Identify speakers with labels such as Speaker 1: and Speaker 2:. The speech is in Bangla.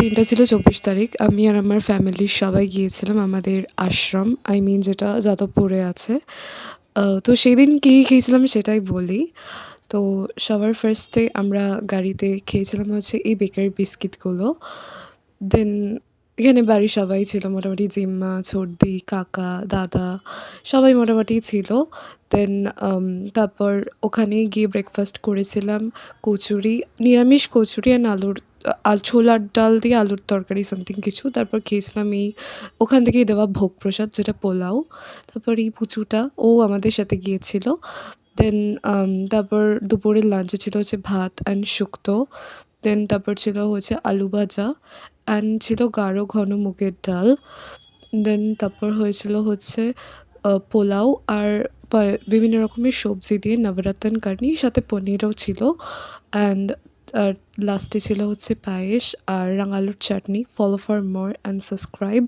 Speaker 1: দিনটা ছিল ২৪ তারিখ। আমি আর আমার ফ্যামিলির সবাই গিয়েছিলাম আমাদের আশ্রম। যেটা যাদবপুরে আছে। তো সেদিন কী খেয়েছিলাম সেটাই বলি। তো সবার ফার্স্টে আমরা গাড়িতে খেয়েছিলাম হচ্ছে এই বেকারি বিস্কিটগুলো। দেন এখানে বাড়ির সবাই ছিল মোটামুটি জিম্মা, ছর্দি, কাকা, দাদা সবাই মোটামুটি ছিল। দেন আম তারপর ওখানে গিয়ে ব্রেকফাস্ট করেছিলাম কচুরি, নিরামিষ কচুরি অ্যান্ড ছোলার ডাল দিয়ে আলুর তরকারি সামথিং কিছু। তারপর খেয়েছিলাম ওখান থেকেই দেওয়া ভোগ প্রসাদ যেটা পোলাও। তারপর এই পুচুটা ও আমাদের সাথে গিয়েছিল। দেন তারপর দুপুরের লাঞ্চে ছিল হচ্ছে ভাত অ্যান্ড শুক্তো। দেন তারপর ছিল হচ্ছে আলু ভাজা অ্যান্ড ছিল গাঢ় ঘন মুগের ডাল। দেন তারপর হয়েছিল হচ্ছে পোলাও আর বিভিন্ন রকমের সবজি দিয়ে নবরত্ন কারি, সাথে পনিরও ছিল। অ্যান্ড আর লাস্টে ছিল হচ্ছে পায়েস আর রাঙালুর চাটনি। Follow for more and subscribe.